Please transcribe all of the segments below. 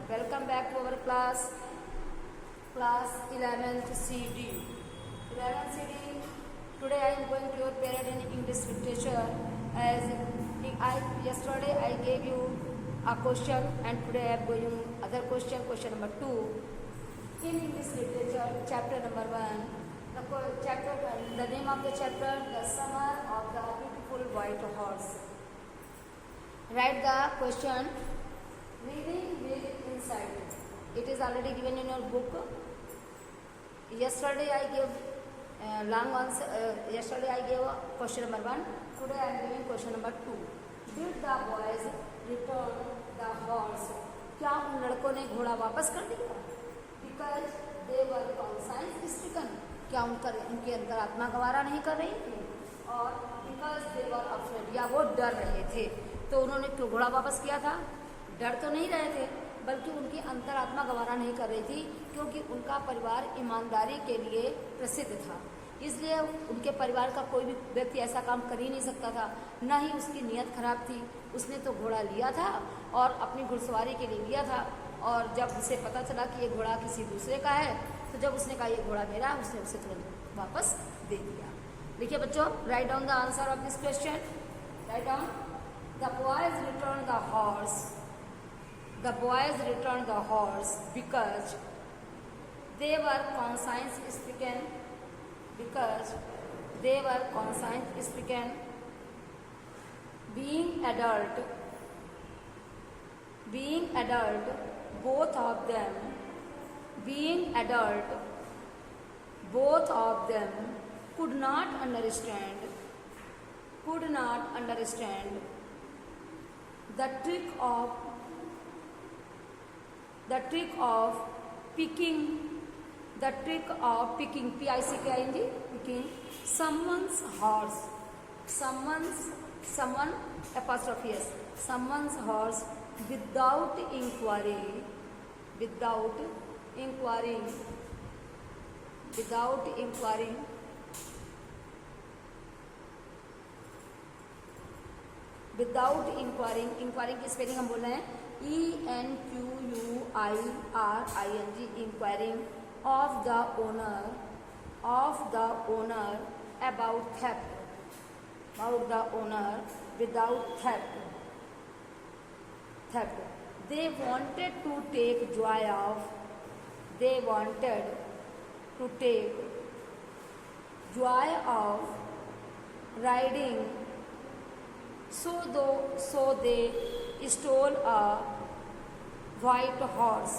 Welcome back to our class 11th CD. 11th CD. Today I am going to your period in English literature. As yesterday I gave you a question and today I am going other question. Question number 2 in English literature, chapter number 1. The name of the chapter, The Summer of the Beautiful White Horse. Write the question. Reading with insight. It is already given in your book. Yesterday I gave long answer. Yesterday I gave question number 1. Today I am giving question number 2. Did the boys return the horse? क्या उन लड़कों ने घोड़ा वापस कर दिया? Because they were conscience stricken. क्या उनकी अंतरात्मा गवारा नहीं कर रही थी? और because they were afraid, या वो डर रहे थे. तो उन्होंने क्यों घोड़ा वापस किया था? डर तो नहीं रहे थे, बल्कि उनकी अंतरात्मा गवारा नहीं कर रही थी, क्योंकि उनका परिवार ईमानदारी के लिए प्रसिद्ध था. इसलिए उनके परिवार का कोई भी व्यक्ति ऐसा काम कर ही नहीं सकता था. न ही उसकी नीयत खराब थी. उसने तो घोड़ा लिया था और अपनी घुड़सवारी के लिए लिया था. और जब उसे पता चला कि ये घोड़ा किसी दूसरे का है, तो जब उसने कहा ये घोड़ा मेरा है, उसने उसे तुरंत वापस दे दिया. देखिए बच्चों, write down the answer of this question. Write down. The boys return the horse. The boys returned the horse because they were conscience stricken. Because they were conscience stricken. Being adult, both of them, being adult, both of them could not understand the trick of picking, picking someone's horse, someone's horse without inquiring की spelling हम बोल रहे हैं ENQUIRING, inquiring of the owner about theft, without theft. They wanted to take joy of riding, so they stole a white horse.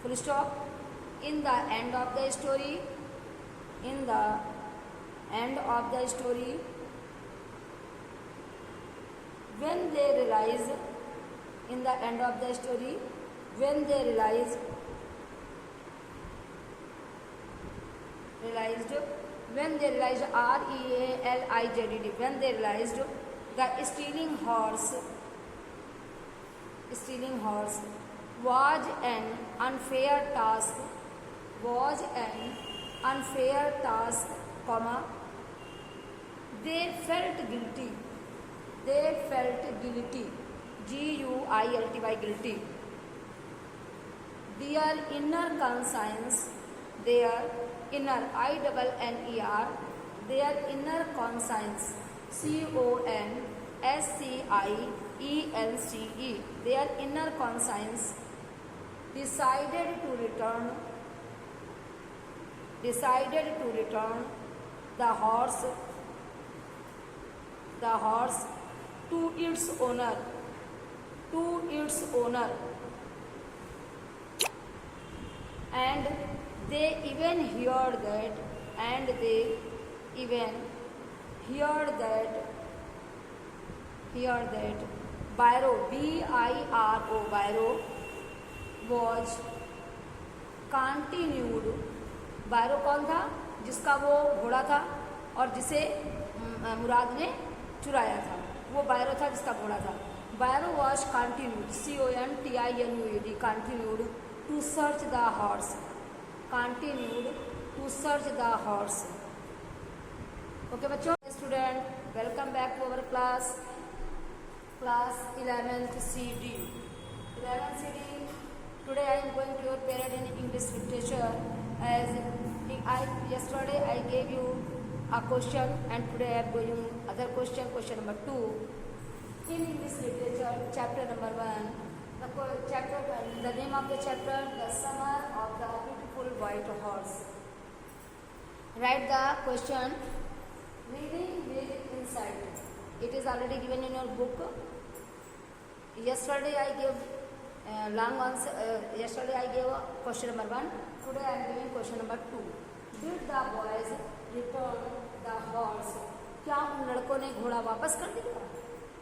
Full stop. In the end of the story, when they realized REALIZED, when they realized the stealing horse was an unfair task, they felt guilty, GUILTY, guilty. Their inner conscience, their inner CONSCIENCE, their inner conscience decided to return the horse to its owner, and they even heard that Biro, Biro was continued. बायरो कौन था? जिसका वो घोड़ा था और जिसे मुराद ने चुराया था. वो बायरो था जिसका घोड़ा था. Byro was continued, CONTINUED, continued to search the horse. continued to search the horse. Okay बच्चों, student Welcome back to our class 11th CD. 11th CD. Today I am going to your period in English literature. As yesterday I gave you a question, and today I am going other question. Question number 2 in English literature, chapter number 1. The name of the chapter: The Summer of the Beautiful White Horse. Write the question. Reading with insight. It is already given in your book. Yesterday I gave long answer. Yesterday I gave question number 1. Today I am giving question number 2. Did the boys return the horse? क्या उन लड़कों ने घोड़ा वापस कर दिया?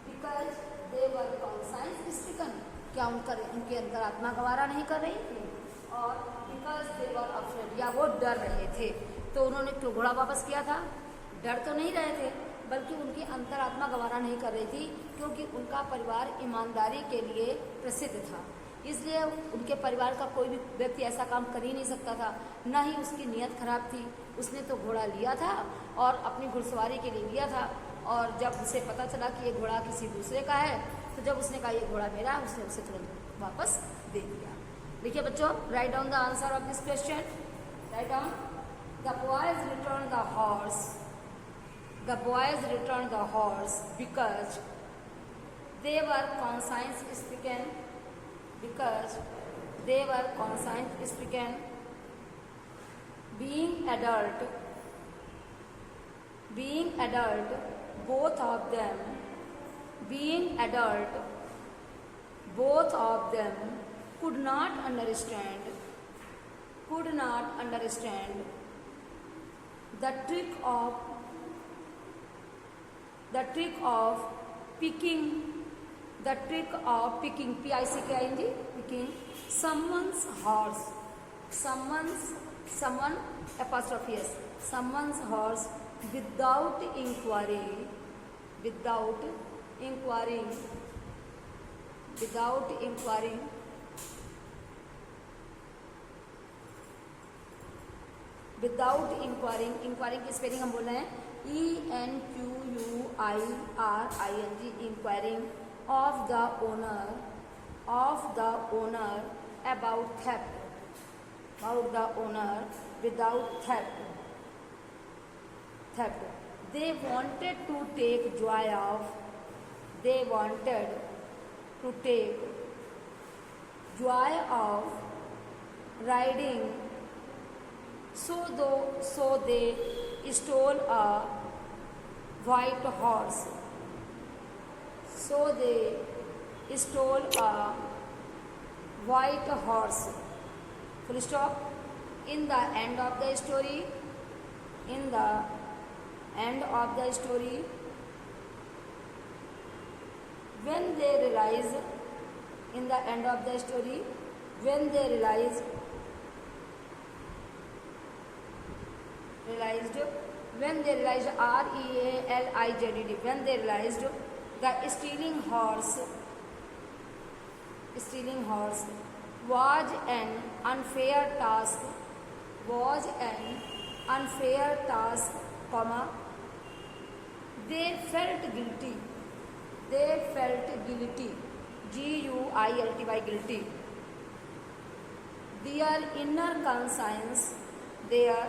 Because they were conscience stricken. क्या उनके अंतरात्मा गवारा नहीं कर रही थी? और because they were afraid, या वो डर रहे थे, तो उन्होंने क्यों घोड़ा वापस किया था? डर तो नहीं रहे थे, बल्कि उनकी अंतरात्मा गवारा नहीं कर रही थी, क्योंकि उनका परिवार ईमानदारी के लिए प्रसिद्ध था। इसलिए उनके परिवार का कोई भी व्यक्ति ऐसा काम कर ही नहीं सकता था। न ही उसकी नीयत खराब थी। उसने तो घोड़ा लिया था और अपनी घुड़सवारी के लिए लिया था, और जब उसे पता चला कि ये घोड़ा किसी दूसरे का है, तो जब उसने कहा ये घोड़ा मेरा, उसने उसे तुरंत वापस दे दिया। देखिए बच्चों, write down the answer of this question. Write down. The boys return the horse. The boys returned the horse because they were conscience stricken. Because they were conscience stricken. Being adult, both of them, could not understand the trick of picking, picking someone's horse, someone's horse without inquiring की spelling हम बोल रहे हैं ENQUIRING, inquiring of the owner about theft, without theft. They wanted to take joy of riding, so they stole a white horse. Full stop. In the end of the story, when they realized REALIZED, when they realized the stealing horse was an unfair task, they felt guilty, GUILTY, guilty. Their inner conscience, their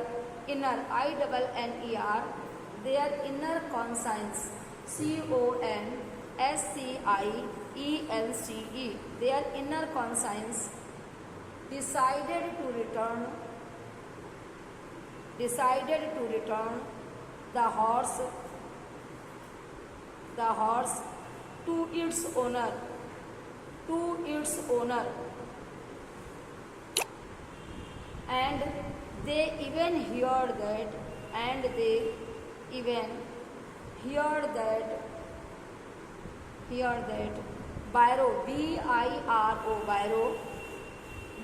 inner conscience, CONSCIENCE, their inner conscience decided to return the horse to its owner, and they even heard that Biro, Biro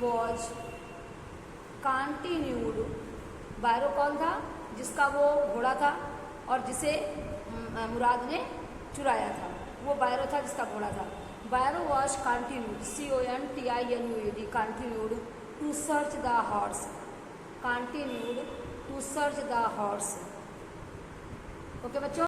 was continued. बायरो कौन था? जिसका वो घोड़ा था और जिसे मुराद ने चुराया था, वो बायरो था जिसका घोड़ा था. Byro was continued, CONTINUED, continued to search the horse. Okay बच्चों.